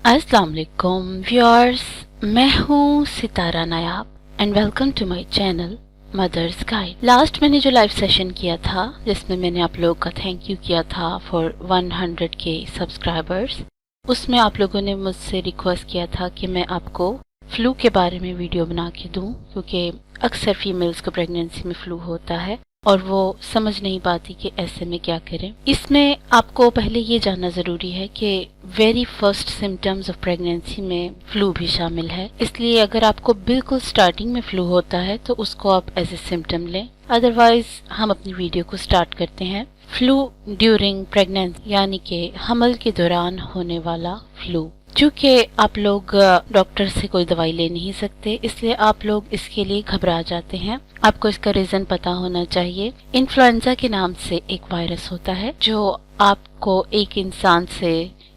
अस्सलाम वालेकुम व्यूअर्स, मैं हूँ Sitara Nayab and welcome to my channel mothers guide. Last मैंने जो लाइव सेशन किया था जिसमें मैंने आप लोगों का थैंक यू किया था फॉर 100K सब्सक्राइबर्स, उसमें आप लोगों ने मुझसे रिक्वेस्ट किया था कि मैं आपको फ्लू के बारे में वीडियो बना के दूं, क्योंकि अक्सर फीमेल्स को प्रेगनेंसी में फ्लू होता है और वो समझ नहीं पाती कि ऐसे में क्या करें। इसमें आपको पहले ये जानना जरूरी है कि very first symptoms of pregnancy में फ्लू भी शामिल है, इसलिए अगर आपको बिल्कुल स्टार्टिंग में फ्लू होता है तो उसको आप एज ए सिम्टम लें। अदरवाइज हम अपनी वीडियो को स्टार्ट करते हैं। फ्लू ड्यूरिंग प्रेगनेंसी यानी कि हमल के दौरान होने वाला फ्लू। चूँकि आप लोग डॉक्टर से कोई दवाई ले नहीं सकते, इसलिए आप लोग इसके लिए घबरा जाते हैं। आपको इसका रीजन पता होना चाहिए। इन्फ्लुएंजा के नाम से एक वायरस होता है जो आपको एक इंसान से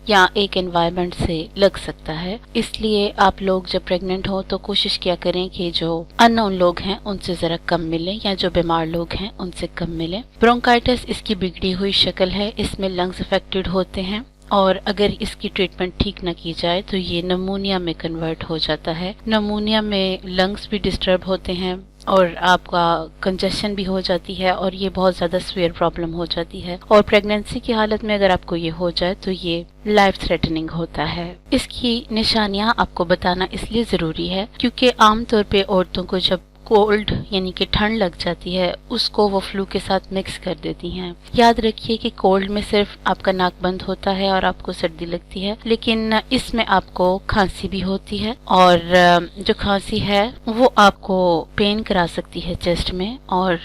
या एक एनवायरनमेंट से लग सकता है, इसलिए आप लोग जब प्रेग्नेंट हो तो कोशिश किया करें कि जो अननोन लोग हैं उनसे जरा कम मिलें या जो बीमार लोग हैं उनसे कम मिलें। ब्रोंकाइटिस इसकी बिगड़ी हुई शक्ल है, इसमें लंग्स अफेक्टेड होते हैं और अगर इसकी ट्रीटमेंट ठीक न की जाए तो ये नमूनिया में कन्वर्ट हो जाता है। नमूनिया में लंग्स भी डिस्टर्ब होते हैं और आपका कंजेशन भी हो जाती है और ये बहुत ज़्यादा सीवियर प्रॉब्लम हो जाती है। और प्रेगनेंसी की हालत में अगर आपको ये हो जाए तो ये लाइफ थ्रेटनिंग होता है। इसकी निशानियां आपको बताना इसलिए ज़रूरी है क्योंकि आमतौर पे औरतों को जब कोल्ड यानी कि ठंड लग जाती है उसको वो फ्लू के साथ मिक्स कर देती हैं। याद रखिए कि कोल्ड में सिर्फ आपका नाक बंद होता है और आपको सर्दी लगती है, लेकिन इसमें आपको खांसी भी होती है और जो खांसी है वो आपको पेन करा सकती है चेस्ट में और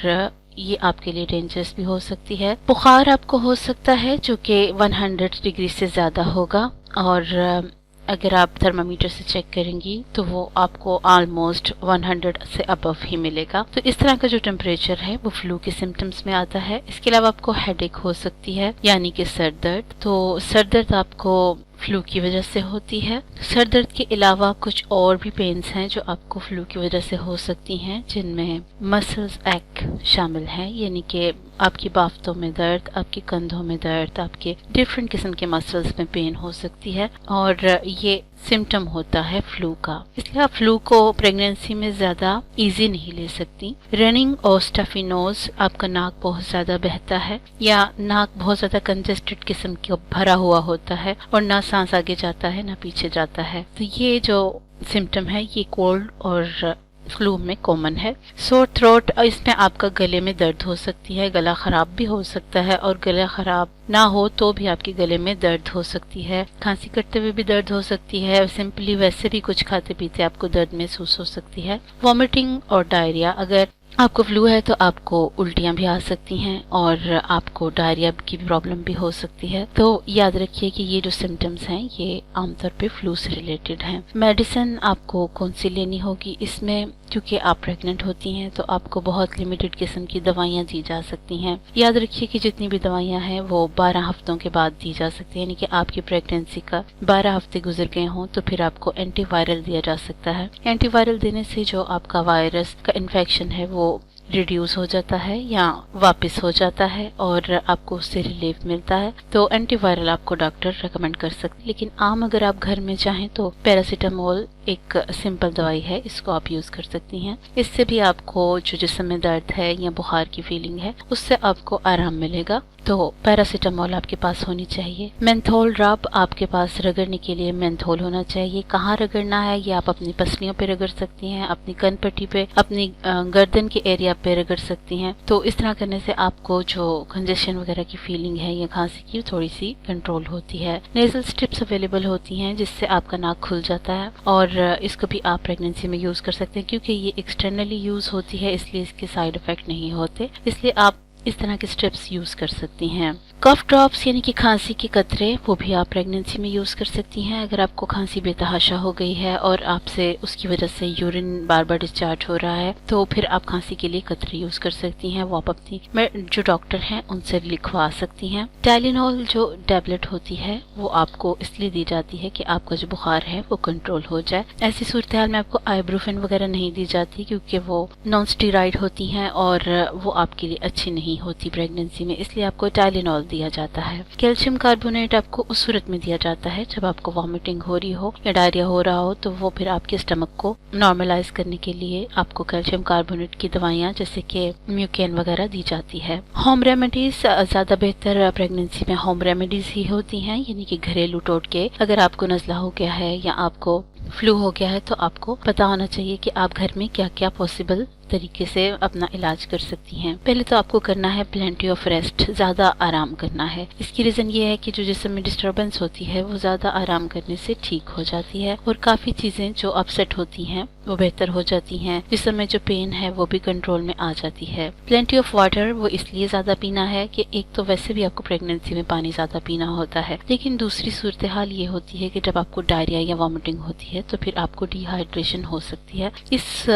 ये आपके लिए डेंजरस भी हो सकती है। बुखार आपको हो सकता है जो कि 100 डिग्री से ज्यादा होगा और अगर आप थर्मामीटर से चेक करेंगी तो वो आपको ऑलमोस्ट 100 से अबव ही मिलेगा। तो इस तरह का जो टेम्परेचर है वो फ्लू के सिम्टम्स में आता है। इसके अलावा आपको हेडेक हो सकती है यानी कि सर दर्द। तो सर दर्द आपको फ्लू की वजह से होती है। सर दर्द के अलावा कुछ और भी पेन्स हैं जो आपको फ्लू की वजह से हो सकती हैं, जिनमें मसल्स एक शामिल हैं, यानी कि आपकी बाफ्तों में दर्द, आपके कंधों में दर्द, आपके डिफरेंट किस्म के मसल्स में पेन हो सकती है और ये सिम्टम होता है फ्लू का। इसलिए आप फ्लू को प्रेगनेंसी में ज्यादा इजी नहीं ले सकती। रनिंग और स्टफी नोज, आपका नाक बहुत ज्यादा बहता है या नाक बहुत ज्यादा कंजेस्टेड किस्म का भरा हुआ होता है और ना सांस आगे जाता है ना पीछे जाता है, तो ये जो सिम्टम है ये कोल्ड और फ्लू में कॉमन है। सोर थ्रोट, इसमें आपका गले में दर्द हो सकती है, गला खराब भी हो सकता है और गला खराब ना हो तो भी आपके गले में दर्द हो सकती है। खांसी करते हुए भी दर्द हो सकती है, सिंपली वैसे भी कुछ खाते पीते आपको दर्द महसूस हो सकती है। वॉमिटिंग और डायरिया, अगर आपको फ्लू है तो आपको उल्टियां भी आ सकती हैं और आपको डायरिया की प्रॉब्लम भी हो सकती है। तो याद रखिए कि ये जो सिम्टम्स हैं ये आमतौर पे फ्लू से रिलेटेड हैं। मेडिसिन आपको कौन सी लेनी होगी, इसमें क्योंकि आप प्रेग्नेंट होती हैं तो आपको बहुत लिमिटेड किस्म की दवाइयाँ दी जा सकती हैं। याद रखिए कि जितनी भी दवाइयाँ हैं वो 12 हफ्तों के बाद दी जा सकती है, यानी कि आपकी प्रेगनेंसी का 12 हफ्ते गुजर गए हों तो फिर आपको एंटीवायरल दिया जा सकता है। एंटीवायरल देने से जो आपका वायरस का इन्फेक्शन है वो रिड्यूस हो जाता है या वापस हो जाता है और आपको उससे रिलीफ मिलता है। तो एंटीवायरल आपको डॉक्टर रेकमेंड कर सकते हैं, लेकिन आम अगर आप घर में चाहें तो पैरासीटामोल एक सिंपल दवाई है, इसको आप यूज कर सकती हैं। इससे भी आपको जो जिस्म में दर्द है या बुखार की फीलिंग है उससे आपको आराम मिलेगा। तो पैरासीटामोल आपके पास होनी चाहिए। मेंथोल ड्रॉप आपके पास रगड़ने के लिए मेंथोल होना चाहिए। कहाँ रगड़ना है ये आप अपनी पसलियों पे रगड़ सकती हैं, अपनी कनपट्टी पे, अपनी गर्दन के एरिया पे रगड़ सकती हैं। तो इस तरह करने से आपको जो कंजेशन वगैरह की फीलिंग है या खांसी की थोड़ी सी कंट्रोल होती है। नेजल स्ट्रिप्स अवेलेबल होती हैं जिससे आपका नाक खुल जाता है और इसको भी आप प्रेगनेंसी में यूज कर सकते हैं। क्योंकि ये एक्सटर्नली यूज होती है इसलिए इसके साइड इफेक्ट नहीं होते, इसलिए आप इस तरह के स्ट्रिप्स यूज कर सकती हैं। कफ ड्रॉप्स यानी कि खांसी के कतरे, वो भी आप प्रेगनेंसी में यूज कर सकती हैं। अगर आपको खांसी बेतहाशा हो गई है और आपसे उसकी वजह से यूरिन बार बार डिस्चार्ज हो रहा है तो फिर आप खांसी के लिए कतरे यूज कर सकती हैं। वो आप अपनी जो डॉक्टर हैं उनसे लिखवा सकती हैं। टाइलेनॉल जो टैबलेट होती है वो आपको इसलिए दी जाती है कि आपका जो बुखार है वो कंट्रोल हो जाए। ऐसी सूरत हाल में आपको आइब्रोफेन वगैरह नहीं दी जाती क्योंकि वो नॉन स्टेरॉइड होती हैं और वो आपके लिए अच्छी नहीं نہیں ہوتی پریگننسی میں، اس لیے آپ کو ٹائلینول دیا جاتا ہے۔ کیلشیم کاربونیٹ آپ کو اس صورت میں دیا جاتا ہے جب آپ کو وامٹنگ ہو رہی ہو یا ڈائریا ہو رہا ہو، تو وہ پھر آپ کے اسٹمک کو نارملائز کرنے کے لیے آپ کو کیلشیم کاربونیٹ کی دوائیاں جیسے کہ میوکین وغیرہ دی جاتی ہے۔ ہوم ریمیڈیز زیادہ بہتر پریگننسی میں ہوم ریمیڈیز ہی ہوتی ہیں، یعنی کہ گھریلو ٹوٹکے۔ اگر آپ کو نزلہ ہو گیا ہے یا آپ کو فلو ہو گیا ہے تو آپ کو پتا ہونا چاہیے کہ آپ گھر میں کیا کیا پاسبل طریقے سے اپنا علاج کر سکتی ہیں۔ پہلے تو آپ کو کرنا ہے پلینٹی آف ریسٹ، زیادہ آرام کرنا ہے۔ اس کی ریزن یہ ہے کہ جو جسم میں ڈسٹربنس ہوتی ہے وہ زیادہ آرام کرنے سے ٹھیک ہو جاتی ہے، اور کافی چیزیں جو اپسیٹ ہوتی ہیں وہ بہتر ہو جاتی ہیں، جسم میں جو پین ہے وہ بھی کنٹرول میں آ جاتی ہے۔ پلینٹی آف واٹر وہ اس لیے زیادہ پینا ہے کہ ایک تو ویسے بھی آپ کو پریگننسی میں پانی زیادہ پینا ہوتا ہے، لیکن دوسری صورتحال یہ ہوتی ہے کہ جب آپ کو ڈائریا یا وامٹنگ ہوتی ہے تو پھر آپ کو ڈی ہائیڈریشن ہو سکتی ہے۔ اس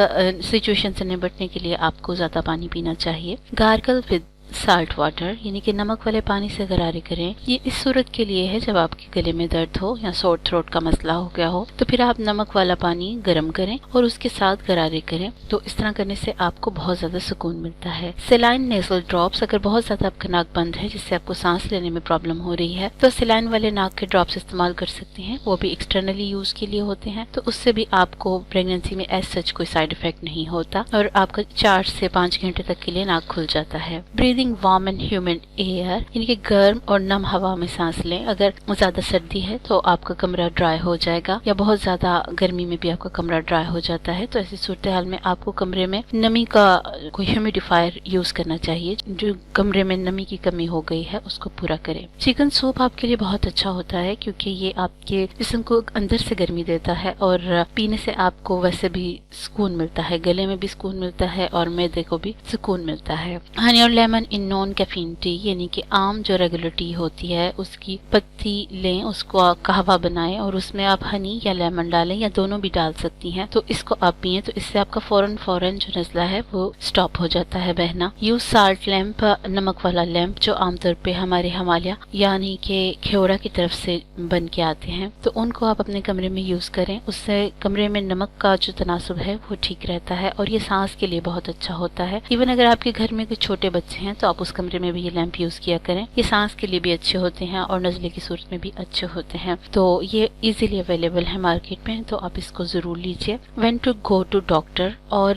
سچویشن سے نمٹنے کے لیے آپ کو زیادہ پانی پینا چاہیے۔ گارگل ود سالٹ واٹر، یعنی کہ نمک والے پانی سے غرارے کریں۔ یہ اس صورت کے لیے ہے جب آپ کے گلے میں درد ہو یا سور تھروٹ کا مسئلہ ہو گیا ہو، تو پھر آپ نمک والا پانی گرم کریں اور اس کے ساتھ غرارے کریں، تو اس طرح کرنے سے آپ کو بہت زیادہ سکون ملتا ہے۔ سیلائن نیزل ڈراپس، اگر بہت زیادہ آپ کا ناک بند ہے جس سے آپ کو سانس لینے میں پرابلم ہو رہی ہے تو سیلائن والے ناک کے ڈراپس استعمال کر سکتے ہیں، وہ بھی ایکسٹرنلی یوز کے لیے ہوتے ہیں، تو اس سے بھی آپ کو پریگننسی میں ایز سچ کوئی سائیڈ افیکٹ نہیں ہوتا، اور آپ کا 4 سے 5 گھنٹے تک کے لیے ناک کھل جاتا ہے۔ Breathing warm and humid air, یعنی کہ گرم اور نم ہوا میں سانس لیں۔ اگر زیادہ سردی ہے تو آپ کا کمرہ ڈرائی ہو جائے گا، یا بہت زیادہ گرمی میں بھی آپ کا کمرہ ڈرائی ہو جاتا ہے، تو ایسی صورتحال میں آپ کو کمرے میں نمی کا کوئی ہیومیڈیفائر یوز کرنا چاہیے، جو کمرے میں نمی کی کمی ہو گئی ہے اس کو پورا کرے۔ چکن سوپ آپ کے لیے بہت اچھا ہوتا ہے کیونکہ یہ آپ کے جسم کو اندر سے گرمی دیتا ہے، اور پینے سے آپ کو ویسے بھی سکون ملتا ہے، گلے میں بھی سکون ملتا ہے اور معدے کو بھی سکون ملتا ہے۔ ہنی اور لیمن ان نان کیفین ٹی، یعنی کہ عام جو ریگولر ٹی ہوتی ہے اس کی پتی لیں، اس کو قہوہ بنائیں اور اس میں آپ ہنی یا لیمن ڈالیں، یا دونوں بھی ڈال سکتی ہیں، تو اس کو آپ پیئیں تو اس سے آپ کا فوراً جو نزلہ ہے وہ سٹاپ ہو جاتا ہے بہنا۔ یوز سالٹ لیمپ، نمک والا لیمپ جو عام طور پہ ہمارے ہمالیہ یعنی کہ کھیوڑا کی طرف سے بن کے آتے ہیں، تو ان کو آپ اپنے کمرے میں یوز کریں، اس سے کمرے میں نمک کا جو تناسب ہے وہ ٹھیک رہتا ہے، اور یہ سانس کے لیے بہت اچھا ہوتا ہے۔ ایون اگر آپ کے گھر میں کوئی چھوٹے بچے ہیں تو آپ اس کمرے میں بھی یہ لیمپ یوز کیا کریں، یہ سانس کے لیے بھی اچھے ہوتے ہیں اور نزلے کی صورت میں بھی اچھے ہوتے ہیں، تو یہ ایزیلی اویلیبل ہے مارکیٹ میں، تو آپ اس کو ضرور لیجئے۔ When to go to doctor, اور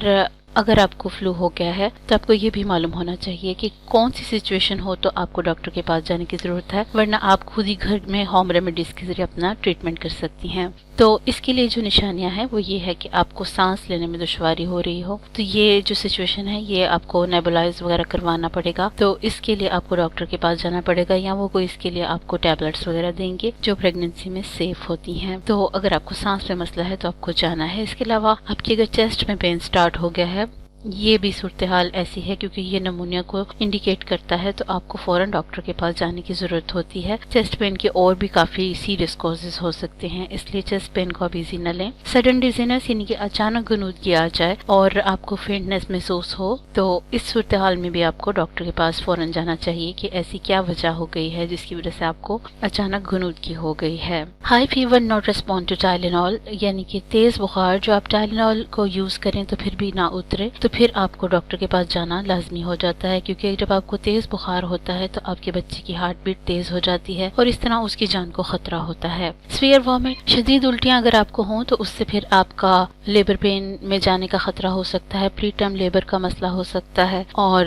اگر آپ کو فلو ہو گیا ہے تو آپ کو یہ بھی معلوم ہونا چاہیے کہ کون سی سچویشن ہو تو آپ کو ڈاکٹر کے پاس جانے کی ضرورت ہے، ورنہ آپ خود ہی گھر میں ہوم ریمیڈیز کے ذریعے اپنا ٹریٹمنٹ کر سکتی ہیں۔ تو اس کے لیے جو نشانیاں ہیں وہ یہ ہے کہ آپ کو سانس لینے میں دشواری ہو رہی ہو، تو یہ جو سچویشن ہے یہ آپ کو نیبولائز وغیرہ کروانا پڑے گا، تو اس کے لیے آپ کو ڈاکٹر کے پاس جانا پڑے گا، یا وہ کوئی اس کے لیے آپ کو ٹیبلٹس وغیرہ دیں گے جو پریگننسی میں سیف ہوتی ہیں۔ تو اگر آپ کو سانس میں مسئلہ ہے تو آپ کو جانا ہے۔ اس کے علاوہ آپ کی اگر چیسٹ میں پین سٹارٹ ہو گیا ہے، یہ بھی صورتحال ایسی ہے کیونکہ یہ نمونیا کو انڈیکیٹ کرتا ہے، تو آپ کو فوراً ڈاکٹر کے پاس جانے کی ضرورت ہوتی ہے۔ چیسٹ پین کے اور بھی کافی سیریس کازز ہو سکتے ہیں، اس لیے چیسٹ پین کو آپ ایزی نہ لیں۔ سڈن ڈیزینس، یعنی کہ اچانک غنودگی آ جائے اور آپ کو فینٹنس محسوس ہو، تو اس صورتحال میں بھی آپ کو ڈاکٹر کے پاس فوراً جانا چاہیے کہ ایسی کیا وجہ ہو گئی ہے جس کی وجہ سے آپ کو اچانک غنودگی ہو گئی ہے۔ High fever not respond to Tylenol, یعنی کہ تیز بخار جو آپ ٹائلینول کو یوز کریں تو پھر بھی نہ اترے، تو پھر آپ کو ڈاکٹر کے پاس جانا لازمی ہو جاتا ہے، کیونکہ جب آپ کو تیز بخار ہوتا ہے تو آپ کے بچے کی ہارٹ بیٹ تیز ہو جاتی ہے اور اس طرح اس کی جان کو خطرہ ہوتا ہے۔ سویئر وامٹ، شدید الٹیاں اگر آپ کو ہوں تو اس سے پھر آپ کا لیبر پین میں جانے کا خطرہ ہو سکتا ہے، پری ٹرم لیبر کا مسئلہ ہو سکتا ہے، اور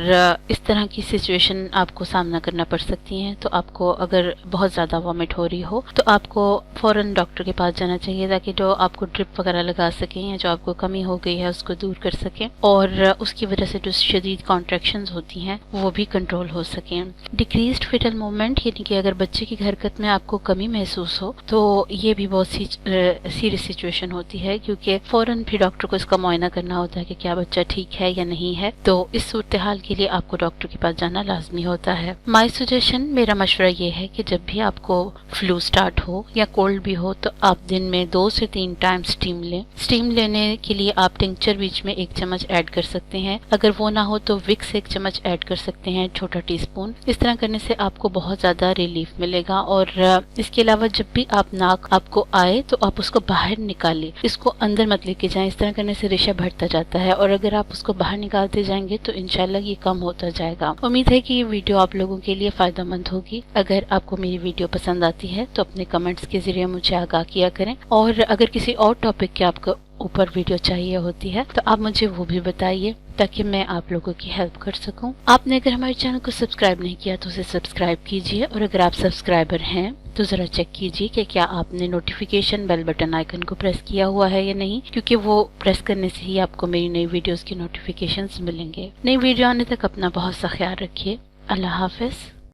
اس طرح کی سچویشن آپ کو سامنا کرنا پڑ سکتی ہیں۔ تو آپ کو اگر بہت زیادہ وامٹ ہو رہی ہو تو آپ کو فوراً ڈاکٹر کے پاس جانا چاہیے، تاکہ جو آپ کو ڈرپ وغیرہ لگا سکیں یا جو آپ کو کمی ہو گئی ہے اس کو دور کر سکیں، اور اس کی وجہ سے جو شدید کانٹریکشنز ہوتی ہیں وہ بھی کنٹرول ہو سکیں۔ ڈیکریزڈ فیٹل موومنٹ، یعنی کہ اگر بچے کی حرکت میں آپ کو کمی محسوس ہو تو یہ بھی بہت سیریس سچویشن ہوتی ہے، کیونکہ فوراً بھی ڈاکٹر کو اس کا معائنہ کرنا ہوتا ہے کہ کیا بچہ ٹھیک ہے یا نہیں ہے، تو اس صورتحال کے لیے آپ کو ڈاکٹر کے پاس جانا لازمی ہوتا ہے۔ مائی سجیشن، میرا مشورہ یہ ہے کہ جب بھی آپ کو فلو سٹارٹ ہو یا کولڈ بھی ہو تو آپ دن میں 2 سے 3 ٹائم سٹیم لیں۔ سٹیم لینے کے لیے آپ ٹنکچر بیچ میں 1 چمچ ایڈ کر सकते हैं। अगर वो ना हो तो विक्स 1 चम्मच ऐड कर सकते हैं, छोटा टीस्पून। इस तरह करने से आपको बहुत ज़्यादा रिलीफ मिलेगा। और इसके अलावा जब भी आप नाक आपको आए तो आप उसको बाहर निकालिए, इसको अंदर मत लेके जाएं। इस तरह करने से रेशा बढ़ता जाता है और अगर आप उसको बाहर निकालते जाएंगे तो इंशाल्लाह ये कम होता जाएगा। उम्मीद है कि ये वीडियो आप लोगों के लिए फायदेमंद होगी। अगर आपको मेरी वीडियो पसंद आती है तो अपने कमेंट्स के जरिए मुझे आगाह किया करें, और अगर किसी और टॉपिक के आपको ऊपर वीडियो चाहिए होती है तो आप मुझे वो भी बताइए ताकि मैं आप लोगों की हेल्प कर सकूं। आपने अगर हमारे चैनल को सब्सक्राइब नहीं किया तो उसे सब्सक्राइब कीजिए, और अगर आप सब्सक्राइबर हैं तो ज़रा चेक कीजिए कि क्या आपने नोटिफिकेशन बेल बटन आइकन को प्रेस किया हुआ है या नहीं, क्योंकि वो प्रेस करने से ही आपको मेरी नई वीडियोस की नोटिफिकेशंस मिलेंगे। नई वीडियो आने तक अपना बहुत सा ख्याल रखिए। अल्लाह हाफिज।